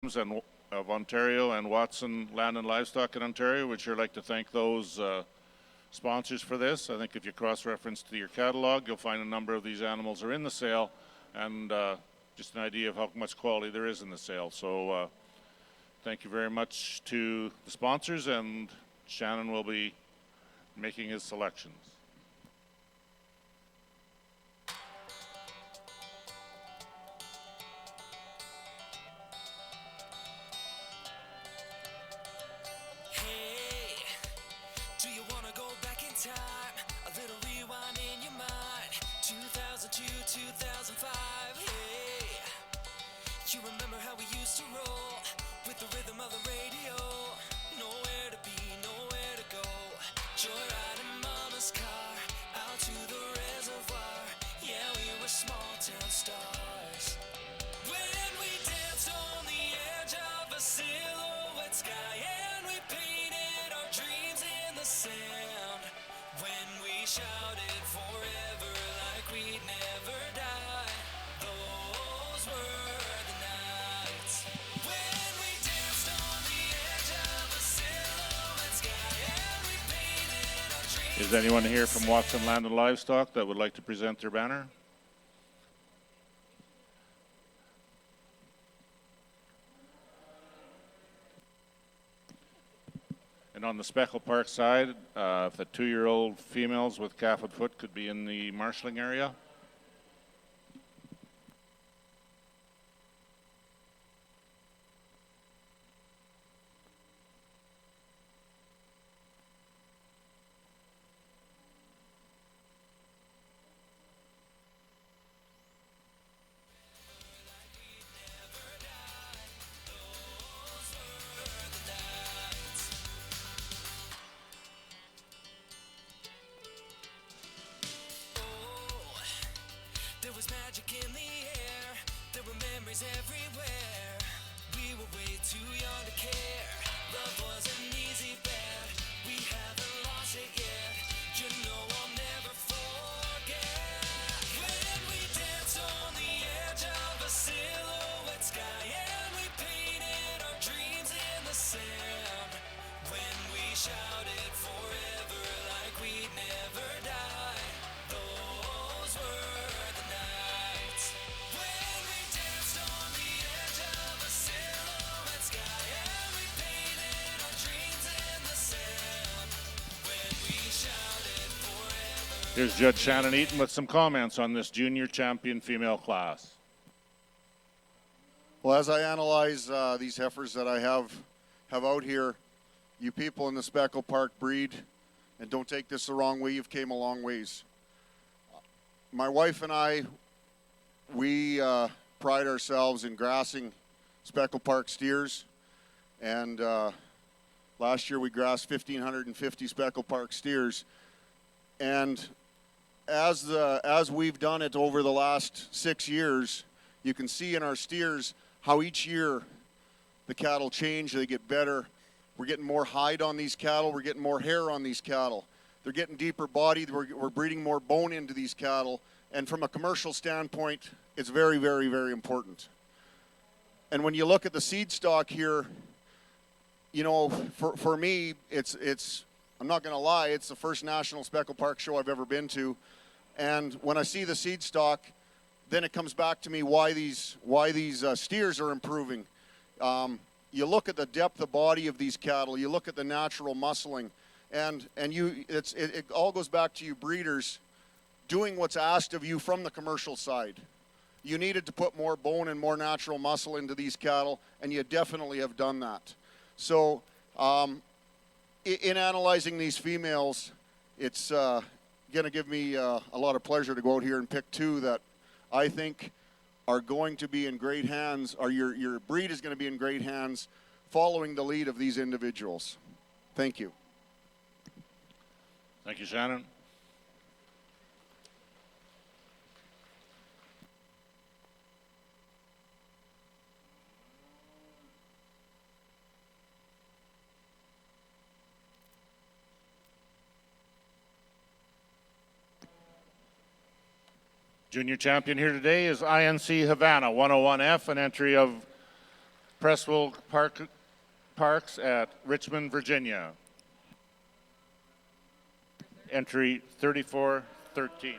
and of Ontario and Watson Land and Livestock in Ontario. Would sure like to thank those sponsors for this. I think if you cross-reference to your catalog, you'll find a number of these animals are in the sale, and just an idea of how much quality there is in the sale. So thank you very much to the sponsors, and Shannon will be making his selections. Is anyone here from Watson Land and Livestock that would like to present their banner? And on the Speckle Park side, if the 2-year-old females with calf and foot could be in the marshalling area. Here's Judge Shannon Eaton with some comments on this junior champion female class. Well, as I analyze these heifers that I have out here, you people in the Speckle Park breed, and don't take this the wrong way, you've came a long ways. My wife and I, we pride ourselves in grassing Speckle Park steers, and last year we grassed 1,550 Speckle Park steers, and as we've done it over the last 6 years, you can see in our steers how each year the cattle change, they get better. We're getting more hide on these cattle, we're getting more hair on these cattle. They're getting deeper bodied, we're breeding more bone into these cattle, and from a commercial standpoint, it's very, very, very important. And when you look at the seed stock here, you know, for me, it's I'm not going to lie, it's the first National Speckle Park show I've ever been to. And when I see the seed stock, then it comes back to me why these steers are improving. You look at the depth of body of these cattle, you look at the natural muscling, and it all goes back to you breeders doing what's asked of you from the commercial side. You needed to put more bone and more natural muscle into these cattle, and you definitely have done that. So in analyzing these females, it's going to give me a lot of pleasure to go out here and pick two that I think are going to be in great hands, or your breed is going to be in great hands following the lead of these individuals. Thank you. Thank you, Shannon. Junior champion here today is INC Havana 101F, an entry of Pressville Parks at Richmond, Virginia. Entry 3413.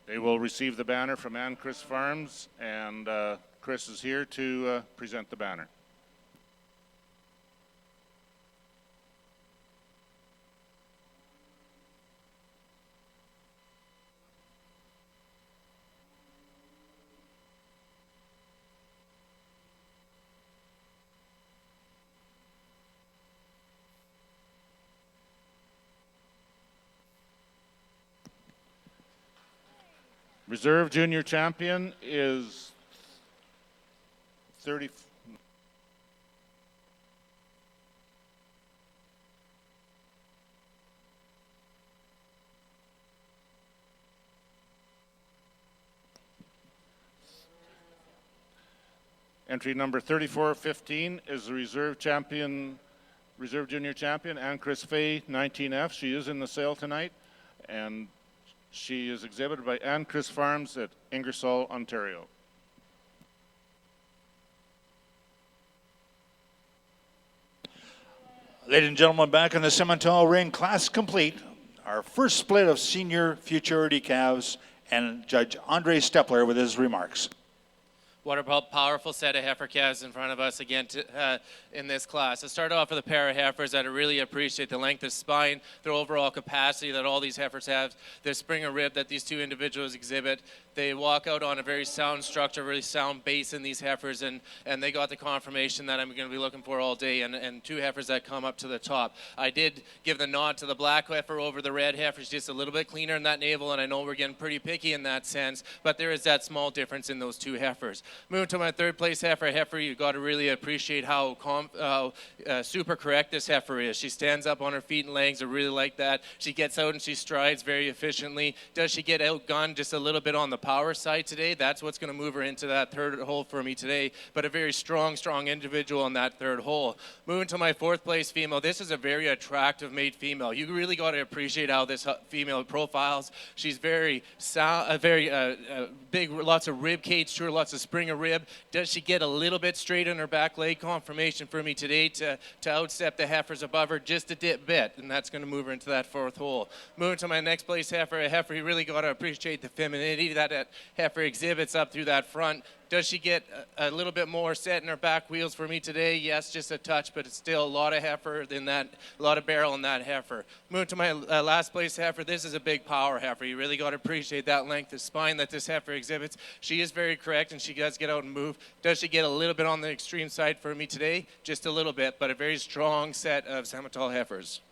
They will receive the banner from Ann Chris Farms, and Chris is here to present the banner. Reserve Junior Champion is 30. Entry number 3415 is the Reserve Junior Champion, Ann Chris Fay, 19F. She is in the sale tonight, and she is exhibited by Ann Chris Farms at Ingersoll, Ontario. Ladies and gentlemen, back in the Simmental ring, class complete. Our first split of senior futurity calves, and Judge Andre Stepler with his remarks. What a powerful set of heifer calves in front of us again in this class. To start off with a pair of heifers that I really appreciate the length of spine, their overall capacity that all these heifers have, their springer rib that these two individuals exhibit. They walk out on a very sound structure, really sound base in these heifers, and they got the confirmation that I'm going to be looking for all day, and two heifers that come up to the top. I did give the nod to the black heifer over the red heifer. She's just a little bit cleaner in that navel, and I know we're getting pretty picky in that sense, but there is that small difference in those two heifers. Moving to my third place heifer, you got to really appreciate how super correct this heifer is. She stands up on her feet and legs. I really like that. She gets out and she strides very efficiently. Does she get outgunned just a little bit on the power side today? That's what's going to move her into that third hole for me today, but a very strong individual in that third hole. Moving to my fourth place female, this is a very attractive made female. You really got to appreciate how this female profiles. She's very big, lots of rib cage to her, lots of springer rib. Does she get a little bit straight in her back leg? Confirmation for me today to outstep the heifers above her just a bit, and that's going to move her into that fourth hole. Moving to my next place heifer, you really got to appreciate the femininity that heifer exhibits up through that front. Does she get a little bit more set in her back wheels for me today? Yes, just a touch, but it's still a lot of heifer in that, a lot of barrel in that heifer. Moving to my last place heifer, this is a big power heifer. You really got to appreciate that length of spine that this heifer exhibits. She is very correct, and she does get out and move. Does she get a little bit on the extreme side for me today? Just a little bit, but a very strong set of Simmental heifers.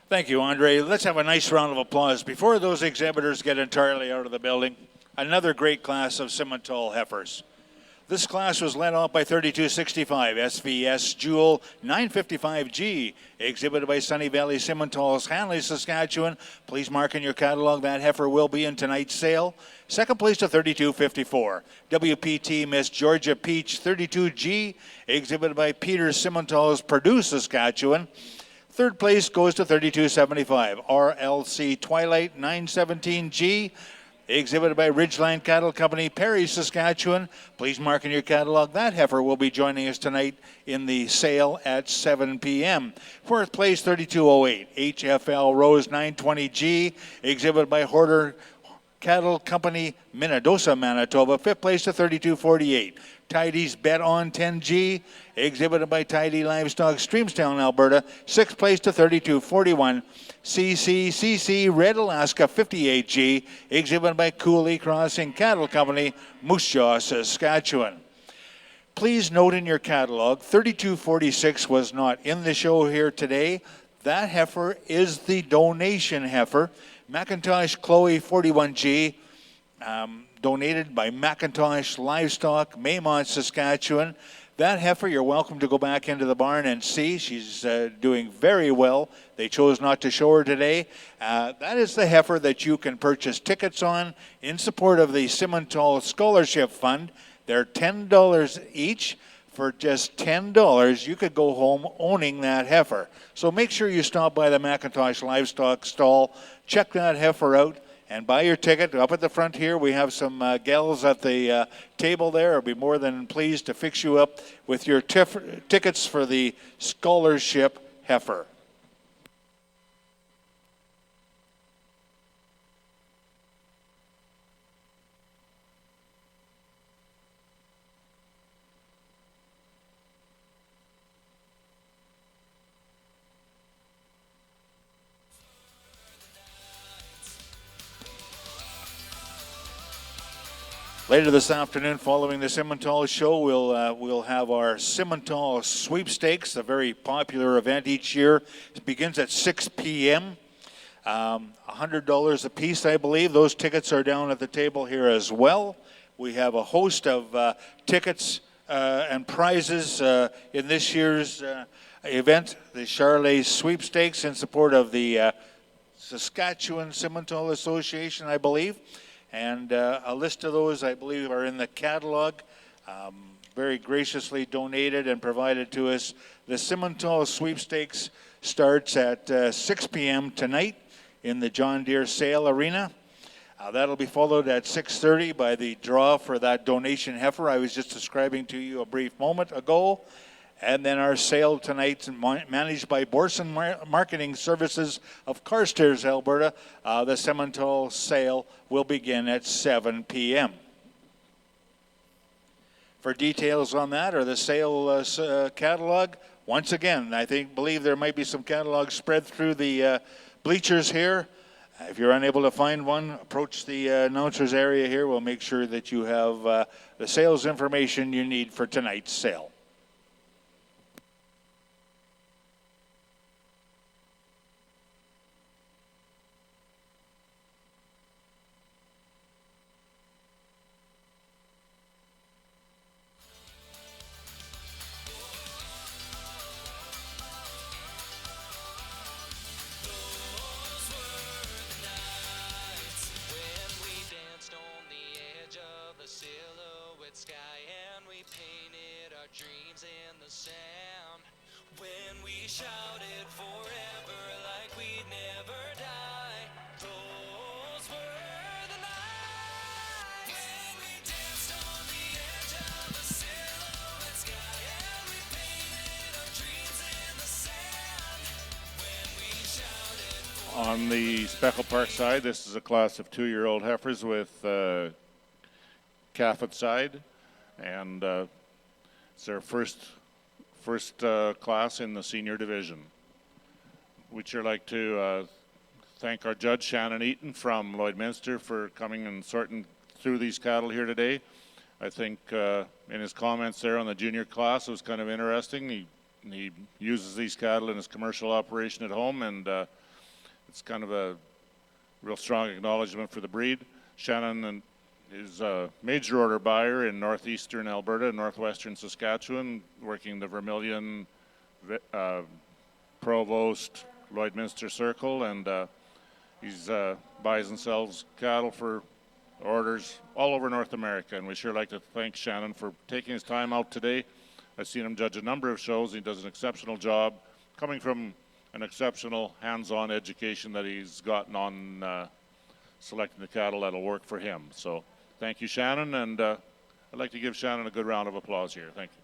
Thank you, Andre. Let's have a nice round of applause before those exhibitors get entirely out of the building. Another great class of Simmental heifers. This class was led off by 3265 SVS Jewel 955G, exhibited by Sunny Valley Simmentals, Hanley, Saskatchewan. Please mark in your catalog that heifer will be in tonight's sale. Second place to 3254 WPT Miss Georgia Peach 32G, exhibited by Peter Simmentals, Purdue, Saskatchewan. Third place goes to 3275 RLC Twilight 917G, exhibited by Ridgeline Cattle Company, Perry, Saskatchewan. Please mark in your catalog that heifer will be joining us tonight in the sale at 7 p.m. Fourth place, 3208 HFL Rose 920G, exhibited by Horder Cattle Company, Minnedosa, Manitoba. Fifth place to 3248 Tidy's Bet On 10G, exhibited by Tidy Livestock, Streamstown, Alberta. Sixth place to 3241 CCCC Red Alaska 58G, exhibited by Cooley Crossing Cattle Company, Moose Jaw, Saskatchewan. Please note in your catalog, 3246 was not in the show here today. That heifer is the donation heifer. McIntosh Chloe 41G, donated by McIntosh Livestock, Maymont, Saskatchewan. That heifer, you're welcome to go back into the barn and see. She's doing very well. They chose not to show her today. That is the heifer that you can purchase tickets on in support of the Simmental Scholarship Fund. They're $10 each. For just $10, you could go home owning that heifer. So make sure you stop by the McIntosh Livestock stall, check that heifer out, and buy your ticket. Up at the front here, we have some gals at the table there. I'll be more than pleased to fix you up with your tickets for the scholarship heifer. Later this afternoon, following the Simmental show, we'll have our Simmental sweepstakes, a very popular event each year. It begins at 6 p.m. $100 a piece, I believe. Those tickets are down at the table here as well. We have a host of tickets and prizes in this year's event, the Charlet Sweepstakes, in support of the Saskatchewan Simmental Association, I believe. And a list of those, I believe, are in the catalog, very graciously donated and provided to us. The Simmental Sweepstakes starts at 6 p.m. tonight in the John Deere Sale Arena. That'll be followed at 6:30 by the draw for that donation heifer I was just describing to you a brief moment ago. And then our sale tonight, managed by Borson Marketing Services of Carstairs, Alberta. The Simmental sale will begin at 7 p.m. For details on that or the sale catalog, once again, believe there might be some catalogs spread through the bleachers here. If you're unable to find one, approach the announcer's area here. We'll make sure that you have the sales information you need for tonight's sale. On the Speckle Park side, this is a class of 2-year-old heifers with calf at side, and it's their first class in the senior division. We'd sure like to thank our judge, Shannon Eaton from Lloydminster, for coming and sorting through these cattle here today. I think in his comments there on the junior class, it was kind of interesting. He uses these cattle in his commercial operation at home, and it's kind of a real strong acknowledgement for the breed. Shannon is a major order buyer in northeastern Alberta, northwestern Saskatchewan, working the Vermilion, Provost, Lloydminster Circle, and he's buys and sells cattle for orders all over North America. And we sure like to thank Shannon for taking his time out today. I've seen him judge a number of shows. He does an exceptional job, coming from an exceptional hands-on education that he's gotten on selecting the cattle that'll work for him. So thank you, Shannon, and I'd like to give Shannon a good round of applause here. Thank you.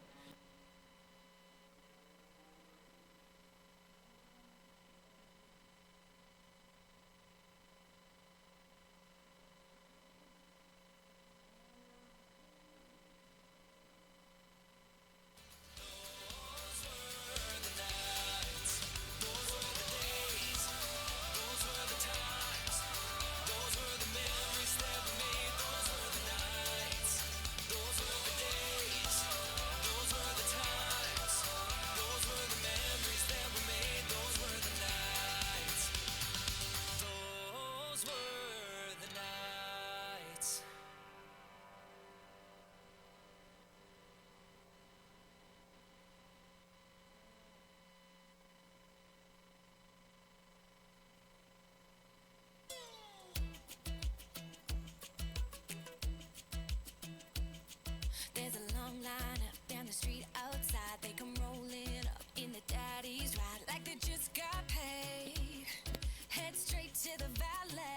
There's a long line up down the street outside. They come rolling up in the daddy's ride like they just got paid. Head straight to the valet.